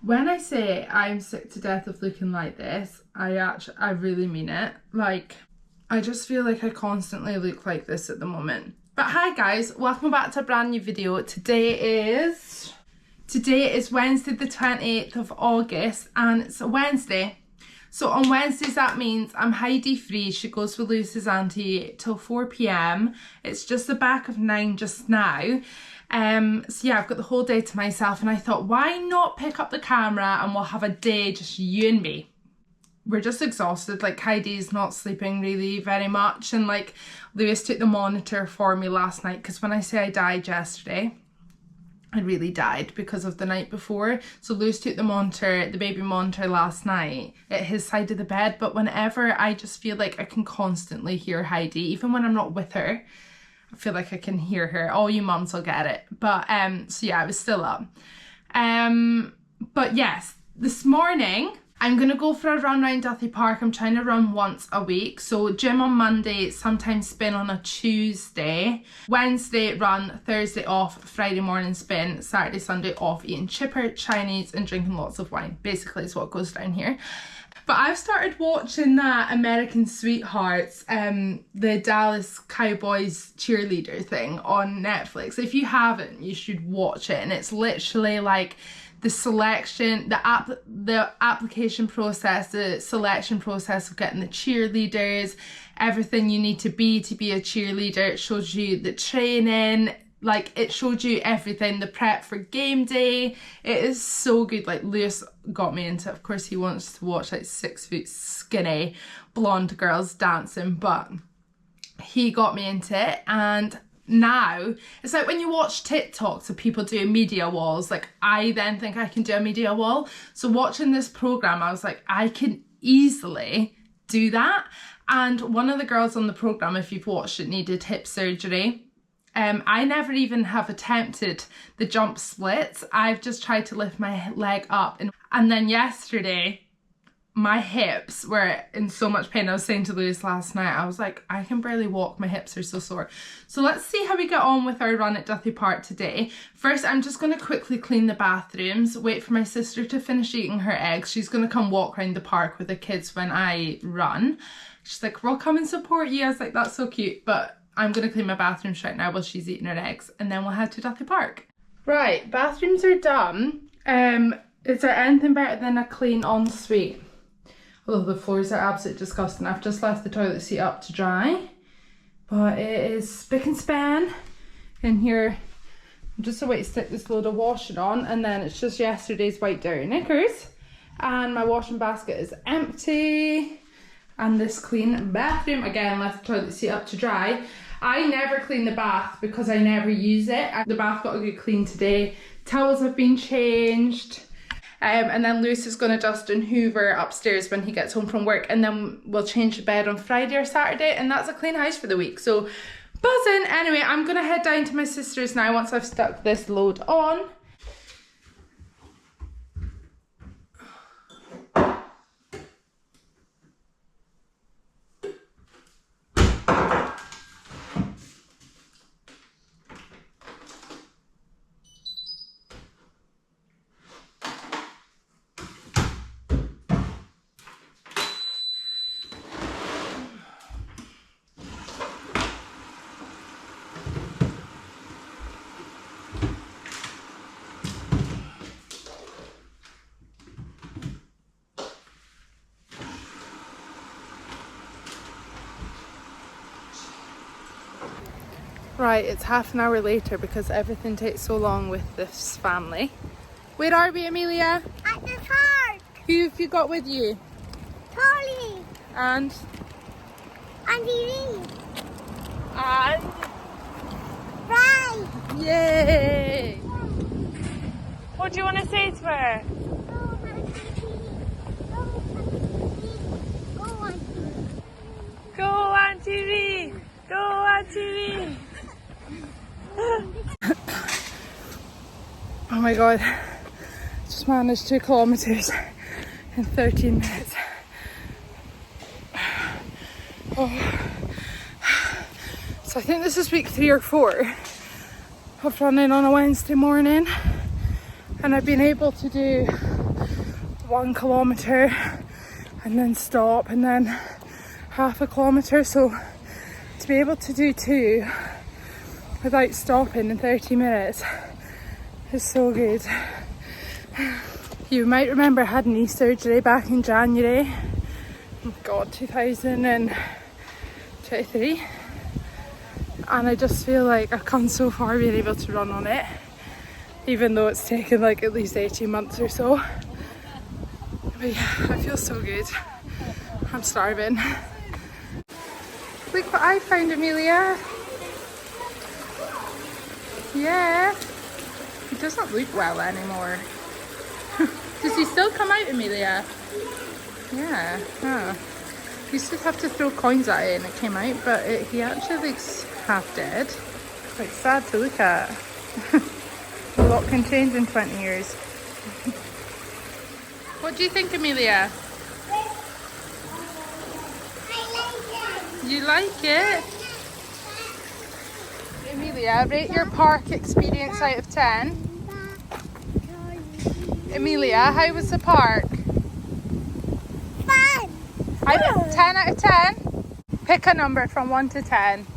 When I say I'm sick to death of looking like this, I really mean it. Like, I just feel like I constantly look like this at the moment. But hi guys, welcome back to a brand new video. Today is Wednesday the 28th of August and it's a Wednesday. So on Wednesdays that means I'm Heidi free. She goes with Lewis's auntie till 4 p.m. It's just the back of 9 just now. So yeah, I've got the whole day to myself and I thought, why not pick up the camera and we'll have a day, just you and me. We're just exhausted. Like, Heidi's not sleeping really very much, and like Lewis took the monitor for me last night, because when I say I died yesterday, I really died because of the night before. So Lewis took the monitor, the baby monitor, last night at his side of the bed, but whenever I just feel like I can constantly hear Heidi, even when I'm not with her, I feel like I can hear her. All you mums will get it. But so yeah, I was still up. But yes, this morning I'm gonna go for a run around Duthie Park. I'm trying to run once a week. So gym on Monday, sometimes spin on a Tuesday. Wednesday run, Thursday off, Friday morning spin, Saturday, Sunday off, eating chipper, Chinese and drinking lots of wine. Basically is what goes down here. But I've started watching that American Sweethearts, the Dallas Cowboys cheerleader thing on Netflix. If you haven't, you should watch it. And it's literally like the selection, the application process, the selection process of getting the cheerleaders, everything you need to be a cheerleader. It shows you the training. Like, it showed you everything, the prep for game day. It is so good. Like, Lewis got me into it. Of course, he wants to watch like 6 foot skinny blonde girls dancing, but he got me into it. And now it's like when you watch TikToks of people doing media walls, like I then think I can do a media wall. So watching this program, I was like, I can easily do that. And one of the girls on the program, if you've watched it, needed hip surgery. I never even have attempted the jump splits. I've just tried to lift my leg up. And then yesterday, my hips were in so much pain. I was saying to Lewis last night, I was like, I can barely walk. My hips are so sore. So let's see how we get on with our run at Duthie Park today. First, I'm just going to quickly clean the bathrooms, wait for my sister to finish eating her eggs. She's going to come walk around the park with the kids when I run. She's like, we'll come and support you. I was like, that's so cute. But I'm going to clean my bathrooms right now while she's eating her eggs, and then we'll head to Duthie Park. Right, bathrooms are done. Is there anything better than a clean ensuite? Although the floors are absolutely disgusting. I've just left the toilet seat up to dry, but it is spick and span in here. I'm just away to stick this load of washing on, and then it's just yesterday's white dirty knickers, and my washing basket is empty. And this clean bathroom, again, left the toilet seat up to dry. I never clean the bath because I never use it. The bath got a good clean today. Towels have been changed. And then Lewis is going to dust and hoover upstairs when he gets home from work. And then we'll change the bed on Friday or Saturday. And that's a clean house for the week. So buzzing. Anyway, I'm going to head down to my sister's now once I've stuck this load on. Right, it's half an hour later because everything takes so long with this family. Where are we, Amelia? At the park. Who have you got with you? Tolly. And? Auntie Rhi. And? Rhi. Yay! What do you want to say to her? Go, Auntie Rhi. Go, Auntie Rhi! Go, Auntie Rhi! Oh my god, just managed 2 kilometers in 13 minutes. Oh. So I think this is week 3 or 4 of running on a Wednesday morning. And I've been able to do 1 kilometre and then stop and then half a kilometre. So to be able to do 2 without stopping in 30 minutes is so good. You might remember I had knee surgery back in January. Oh God, 2023. And I just feel like I've come so far being able to run on it, even though it's taken like at least 18 months or so. But yeah, I feel so good. I'm starving. Look what I found, Amelia. Yeah. He doesn't look well anymore. Does he still come out, Amelia? Yeah. Oh. Used to have to throw coins at it and it came out, but he actually looks half dead. Quite sad to look at. A lot can change in 20 years. What do you think, Amelia? You like it? Amelia, rate your park experience out of 10. Amelia, how was the park? Fun. 10 out of 10? Pick a number from 1 to 10.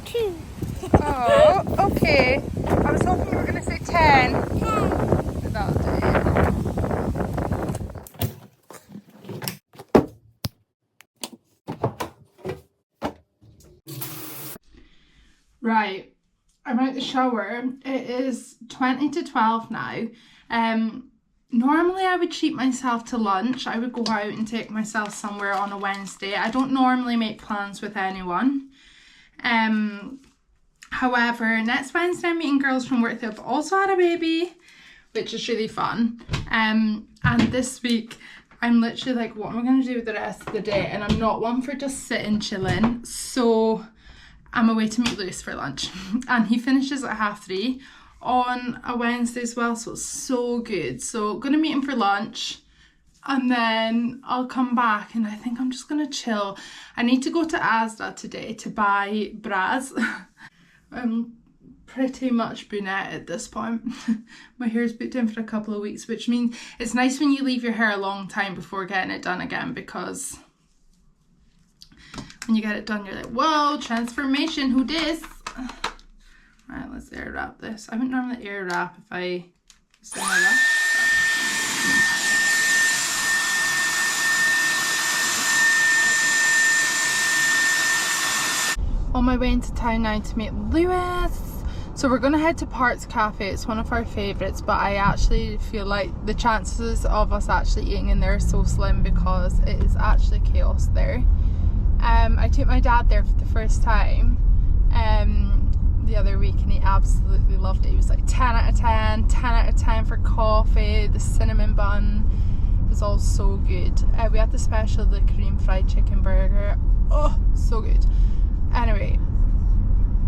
2. Oh, okay. I was hoping you were going to say 10. 10. That'll do. Right, I'm out the shower. It is 20 to 12 now. Normally I would treat myself to lunch. I would go out and take myself somewhere on a Wednesday. I don't normally make plans with anyone. However, next Wednesday I'm meeting girls from work that have also had a baby, which is really fun. And this week I'm literally like, what am I going to do with the rest of the day? And I'm not one for just sitting chilling. So I'm away to meet Lewis for lunch. And he finishes at 3:30 on a Wednesday as well. So it's so good. So going to meet him for lunch. And then I'll come back and I think I'm just going to chill. I need to go to Asda today to buy bras. I'm pretty much brunette at this point. My hair's booked in for a couple of weeks, which means it's nice when you leave your hair a long time before getting it done again, because when you get it done you're like, whoa, transformation, who dis? Right, let's air wrap this. I wouldn't normally air wrap if I was doing my left. On my way into town now to meet Lewis. So we're going to head to Parts Cafe. It's one of our favourites, but I actually feel like the chances of us actually eating in there are so slim because it is actually chaos there. I took my dad there for the first time the other week and he absolutely loved it. He was like 10 out of 10, 10 out of 10 for coffee, the cinnamon bun. It was all so good. We had the special, the cream fried chicken burger. Oh, so good. Anyway,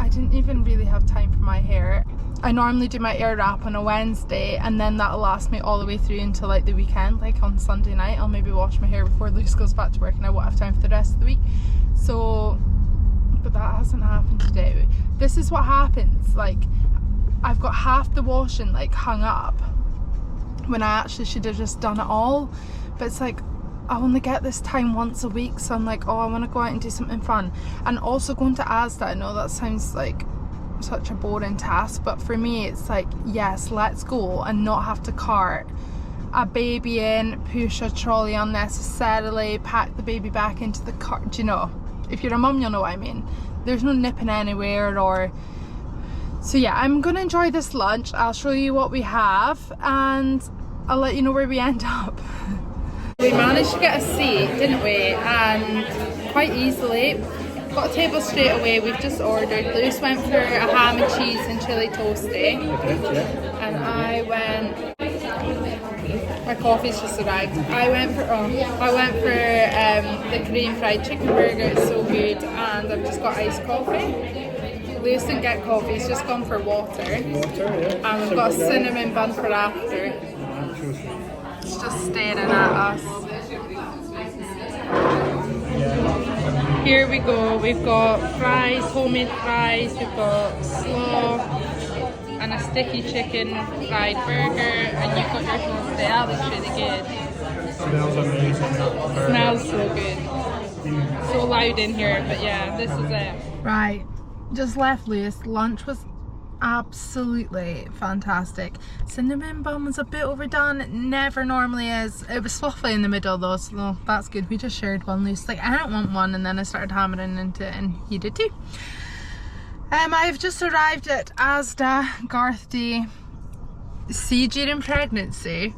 I didn't even really have time for my hair. I normally do my air wrap on a Wednesday and then that'll last me all the way through until like the weekend. Like on Sunday night I'll maybe wash my hair before Luce goes back to work and I won't have time for the rest of the week. So, but that hasn't happened today. This is what happens, like I've got half the washing like hung up when I actually should have just done it all. But it's like I only get this time once a week, so I'm like, oh, I want to go out and do something fun. And also going to Asda, I know that sounds like such a boring task, but for me it's like, yes, let's go and not have to cart a baby in, push a trolley unnecessarily, pack the baby back into the cart. Do you know? If you're a mum, you'll know what I mean. There's no nipping anywhere or... So yeah, I'm gonna enjoy this lunch. I'll show you what we have and I'll let you know where we end up. We managed to get a seat, didn't we? And quite easily. Got a table straight away. We've just ordered. Lewis went for a ham and cheese and chili toasty. And I went... My coffee's just arrived. I went for the Korean fried chicken burger. It's so good. And I've just got iced coffee. Lewis didn't get coffee. He's just gone for water. And we've got a cinnamon bun for after. It's just staring at us. Here we go. We've got fries, homemade fries. We've got slaw, and and a sticky chicken fried burger, and you've got your toast there. That looks really good. Smells amazing. Smells so good. So loud in here, but yeah, this is it. Right, just left Lewis. Lunch was absolutely fantastic. Cinnamon bun was a bit overdone. It never normally is. It was fluffy in the middle though, so that's good. We just shared one. Loose like, I don't want one, and then I started hammering into it, and he did too. I've just arrived at Asda, Garth Day. See, during pregnancy,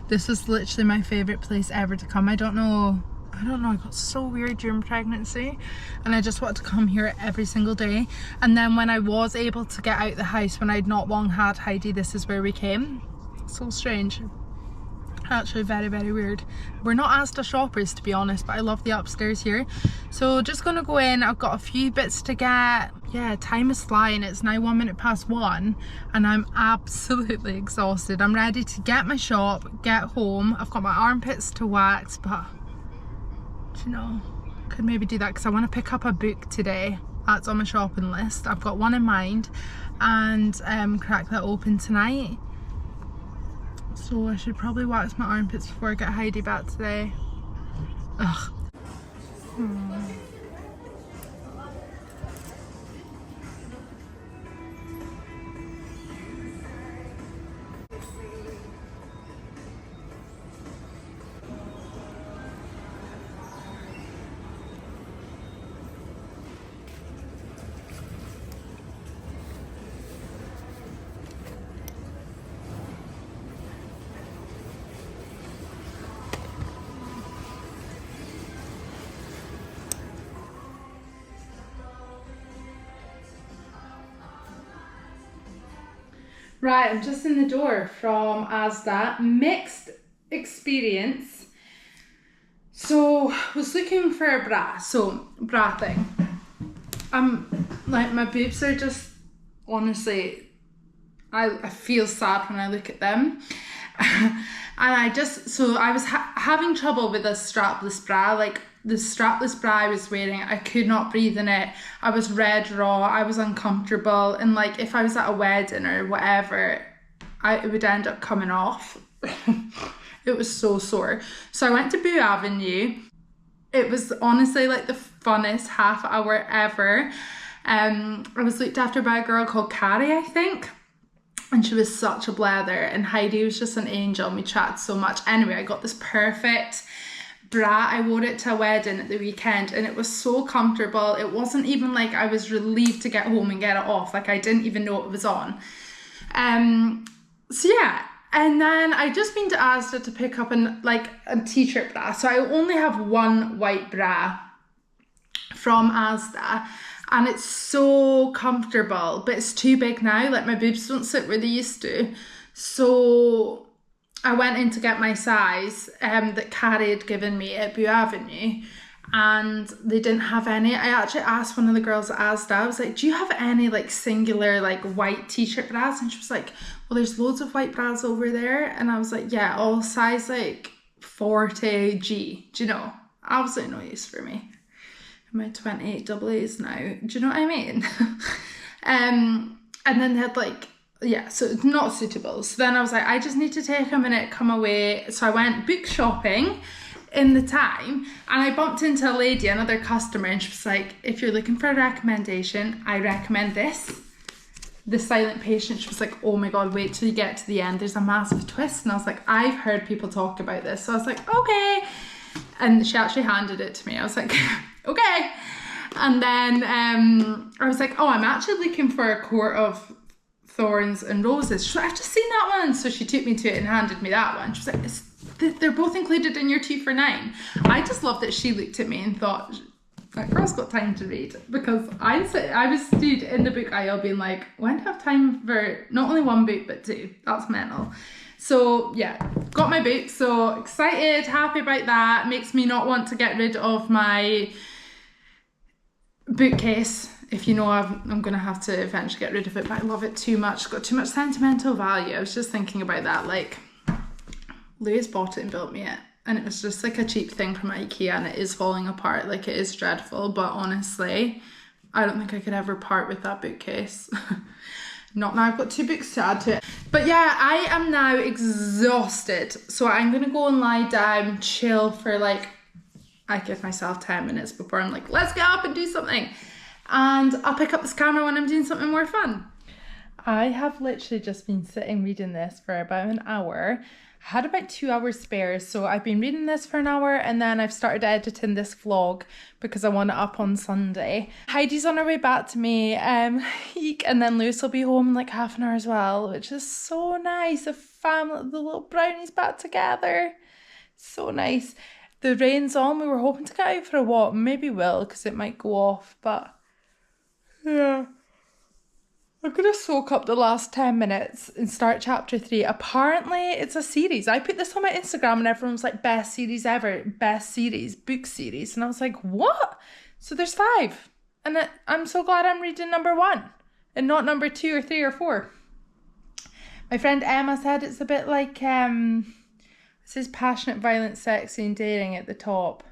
this was literally my favourite place ever to come. I don't know, I got so weird during pregnancy, and I just wanted to come here every single day. And then when I was able to get out the house, when I'd not long had Heidi, this is where we came. So strange. Actually very, very weird. We're not Asda shoppers, to be honest, but I love the upstairs here. So just gonna go in. I've got a few bits to get. Yeah, time is flying. It's now 1:01 and I'm absolutely exhausted. I'm ready to get my shop, get home. I've got my armpits to wax, but you know, could maybe do that because I want to pick up a book today. That's on my shopping list. I've got one in mind, and crack that open tonight. So I should probably wax my armpits before I get Heidi back today. Ugh. Right, I'm just in the door from Asda. Mixed experience. So, was looking for a bra. So, bra thing. Like, my boobs are just, honestly, I feel sad when I look at them. And I was having trouble with a strapless bra. Like, the strapless bra I was wearing, I could not breathe in it. I was red raw, I was uncomfortable, and like if I was at a wedding or whatever, it would end up coming off. It was so sore. So I went to Boo Avenue. It was honestly like the funnest half hour ever. I was looked after by a girl called Carrie, I think. And she was such a blather, and Heidi was just an angel, and we chatted so much. Anyway, I got this perfect bra. I wore it to a wedding at the weekend, and it was so comfortable. It wasn't even like I was relieved to get home and get it off. Like, I didn't even know it was on. So yeah, and then I just been to Asda to pick up a t-shirt bra. So I only have one white bra from Asda, and it's so comfortable, but it's too big now. Like, my boobs don't sit where they used to. So I went in to get my size that Carrie had given me at Boo Avenue, and they didn't have any. I actually asked one of the girls at Asda, I was like, do you have any like singular like white t-shirt bras? And she was like, well, there's loads of white bras over there. And I was like, yeah, all size like 40G, do you know? Absolutely no use for me. My 28 AA's now, do you know what I mean? And then they had like, yeah, so it's not suitable. So then I was like, I just need to take a minute, come away. So I went book shopping in the time, and I bumped into a lady, another customer, and she was like, if you're looking for a recommendation, I recommend this. The Silent Patient. She was like, oh my god, wait till you get to the end, there's a massive twist. And I was like, I've heard people talk about this. So I was like, okay. And she actually handed it to me. I was like, okay. And then I was like, oh, I'm actually looking for a Court of Thorns and Roses. She's like, I've just seen that one. So she took me to it and handed me that one. She was like, they're both included in your 2 for $9. I just love that she looked at me and thought, that girl's got time to read. Because I was stood in the book aisle being like, when do I have time for not only one book but 2? That's mental. So yeah, got my book. So excited, happy about that. Makes me not want to get rid of my bookcase. If you know, I'm going to have to eventually get rid of it, but I love it too much. It's got too much sentimental value. I was just thinking about that. Like, Louis bought it and built me it, and it was just like a cheap thing from IKEA, and it is falling apart. Like, it is dreadful, but honestly, I don't think I could ever part with that bookcase. Not now, I've got 2 books to add to it. But yeah, I am now exhausted. So I'm gonna go and lie down, chill for like, I give myself 10 minutes before I'm like, let's get up and do something. And I'll pick up this camera when I'm doing something more fun. I have literally just been sitting reading this for about an hour. I had about 2 hours spare, so I've been reading this for an hour and then I've started editing this vlog because I want it up on Sunday. Heidi's on her way back to me, eek, and then Lewis will be home in like half an hour as well, which is so nice. The family, the little brownies back together. So nice. The rain's on, we were hoping to get out for a walk. Maybe will, because it might go off, but yeah. I'm going to soak up the last 10 minutes and start chapter 3. Apparently, it's a series. I put this on my Instagram and everyone was like, best series ever, best series, book series. And I was like, what? So there's 5. And I'm so glad I'm reading number 1 and not number 2 or 3 or 4. My friend Emma said it's a bit like, it says passionate, violent, sexy and daring at the top.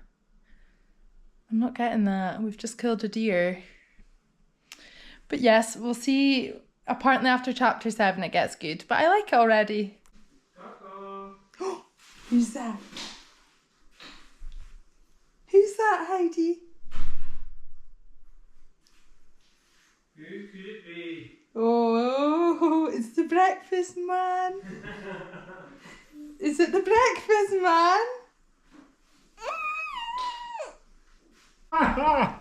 I'm not getting that. We've just killed a deer. But yes, we'll see. Apparently after chapter 7 it gets good. But I like it already. Uh-oh. Who's that? Who's that, Heidi? Who could it be? Oh, it's the breakfast man. Is it the breakfast man? Oh.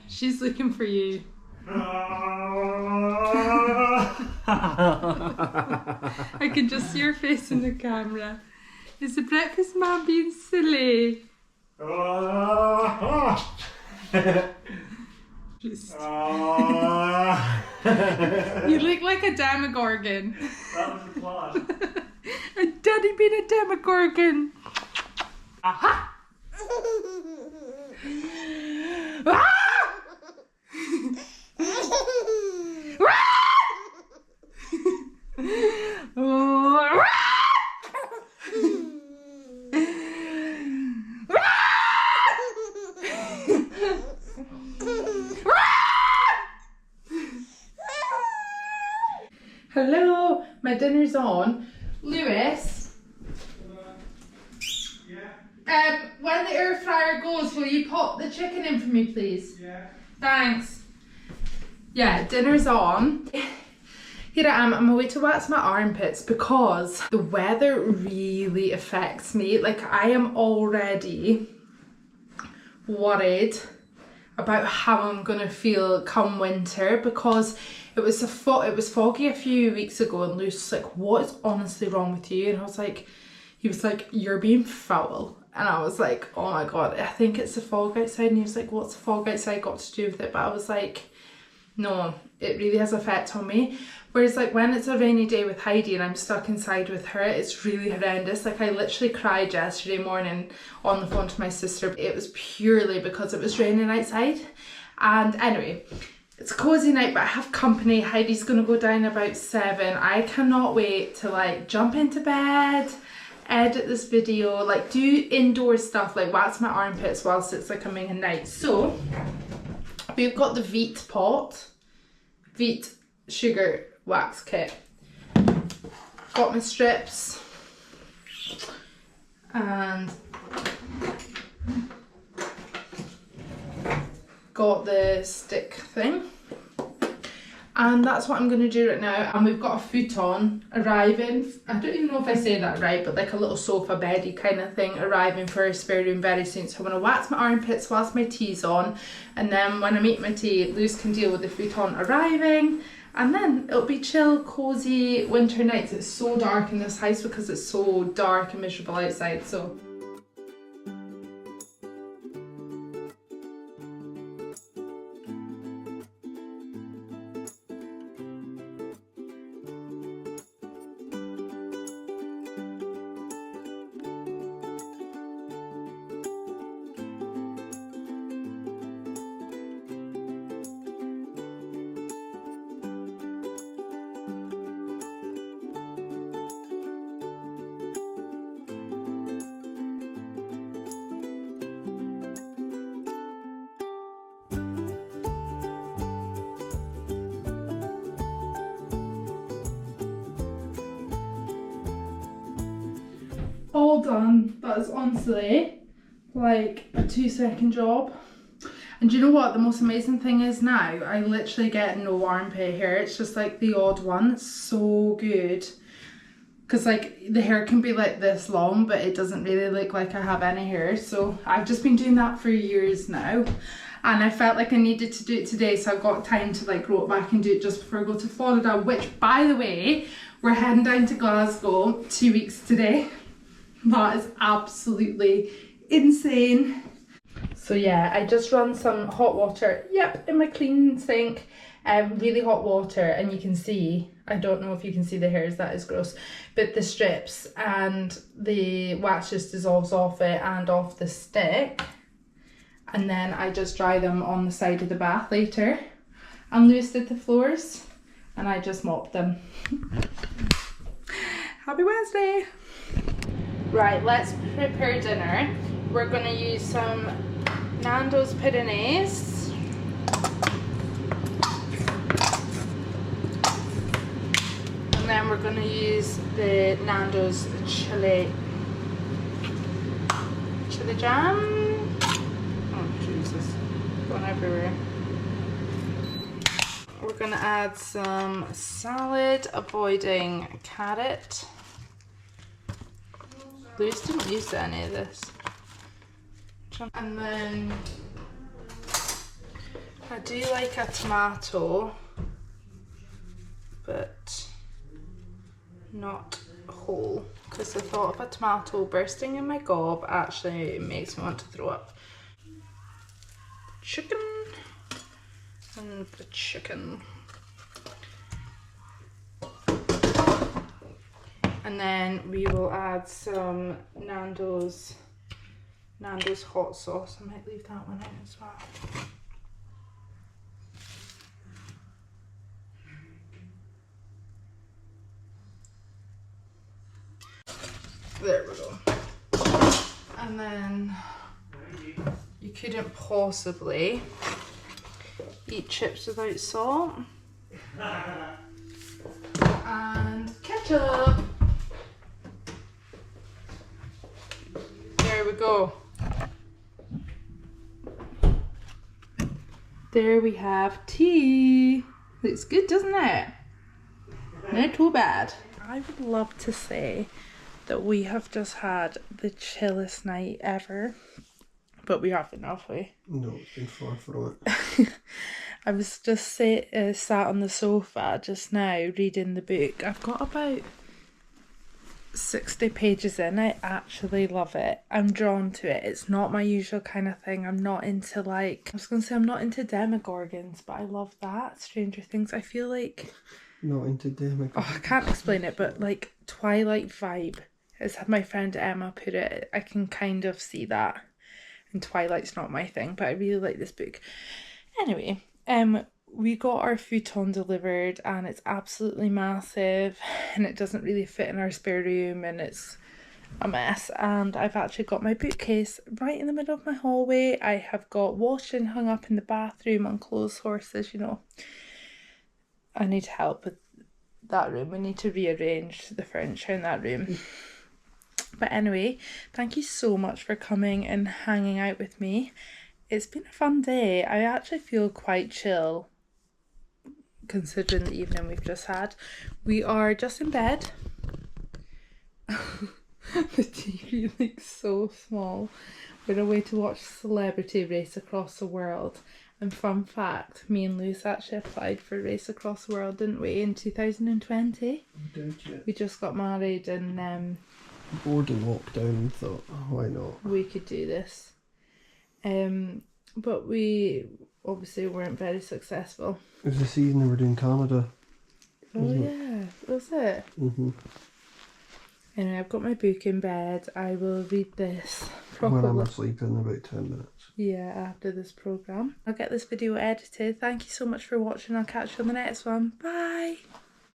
She's looking for you. I can just see your face in the camera. Is the breakfast man being silly? Just... You look like a demogorgon. That was the plan. A daddy being a demogorgon. Aha! Ah! Oh. Hello, my dinner's on. Lewis? Yeah. When the air fryer goes, will you pop the chicken in for me, please? Yeah. Thanks. Yeah, dinner's on. Here I am, I'm away to wax my armpits because the weather really affects me. Like, I am already worried about how I'm gonna feel come winter because it was foggy a few weeks ago and Luce was like, what is honestly wrong with you? And I was like, he was like, you're being foul. And I was like, oh my god, I think it's the fog outside. And he was like, what's the fog outside got to do with it? But I was like, no, it really has an effect on me. Whereas like when it's a rainy day with Heidi and I'm stuck inside with her, it's really horrendous. Like I literally cried yesterday morning on the phone to my sister. It was purely because it was raining outside. And anyway, it's a cozy night, but I have company. Heidi's gonna go down about 7. I cannot wait to like jump into bed, edit this video, like do indoor stuff, like wax my armpits whilst it's like coming at night. So we've got the Veet pot, Veet sugar wax kit. Got my strips and got the stick thing. And that's what I'm going to do right now. And we've got a futon arriving. I don't even know if I say that right, but like a little sofa beddy kind of thing arriving for our spare room very soon. So I'm going to wax my armpits whilst my tea's on. And then when I make my tea, Luz can deal with the futon arriving. And then it'll be chill, cozy winter nights. It's so dark in this house because it's so dark and miserable outside. So done. That is honestly like a 2-second job. And do you know what the most amazing thing is now? I literally get no armpit hair. It's just like the odd one. It's so good. Because like the hair can be like this long, but it doesn't really look like I have any hair. So I've just been doing that for years now. And I felt like I needed to do it today, so I got time to like grow it back and do it just before I go to Florida, which by the way, we're heading down to Glasgow 2 weeks today. That is absolutely insane. So yeah, I just run some hot water, yep, in my clean sink, really hot water, and you can see, I don't know if you can see the hairs, that is gross, but the strips and the wax just dissolves off it and off the stick. And then I just dry them on the side of the bath later. And Lewis did the floors and I just mopped them. Happy Wednesday! Right, let's prepare dinner. We're going to use some Nando's Pyrenees. And then we're going to use the Nando's chili jam. Going everywhere. We're gonna add some salad, avoiding carrot. Lewis didn't use any of this. And then I do like a tomato, but not whole, because the thought of a tomato bursting in my gob actually makes me want to throw up. Chicken and the chicken, and then we will add some Nando's hot sauce. I might leave that one in as well. There we go. And then you couldn't possibly eat chips without salt. And ketchup. There we go. There we have tea. Looks good, doesn't it? Not too bad. I would love to say that we have just had the chillest night ever. But we haven't, have we? No, it's been far from it. I was just sat on the sofa just now reading the book. I've got about 60 pages in. I actually love it. I'm drawn to it. It's not my usual kind of thing. I'm not into like, I was going to say I'm not into Demogorgons, but I love that. Stranger Things. I feel like... Not into Demogorgons. Oh, I can't explain it, but like Twilight vibe, as my friend Emma put it. I can kind of see that. And Twilight's not my thing, but I really like this book. Anyway, we got our futon delivered and it's absolutely massive and it doesn't really fit in our spare room and it's a mess. And I've actually got my bookcase right in the middle of my hallway. I have got washing hung up in the bathroom on clothes horses, you know. I need help with that room. We need to rearrange the furniture in that room. But anyway, thank you so much for coming and hanging out with me. It's been a fun day. I actually feel quite chill considering the evening we've just had. We are just in bed. The TV looks so small. We're away to watch Celebrity Race Across the World. And fun fact, me and Lewis actually applied for Race Across the World, didn't we, in 2020? Did you? We just got married and Bored in lockdown and thought, oh, why not? we could do this. But we obviously weren't very successful. It was the season they were doing Canada. Oh yeah, was it? Mm-hmm. Anyway, I've got my book in bed. I will read this When I'm properly. asleep in about 10 minutes. Yeah, after this programme. I'll get this video edited. Thank you so much for watching. I'll catch you on the next one. Bye!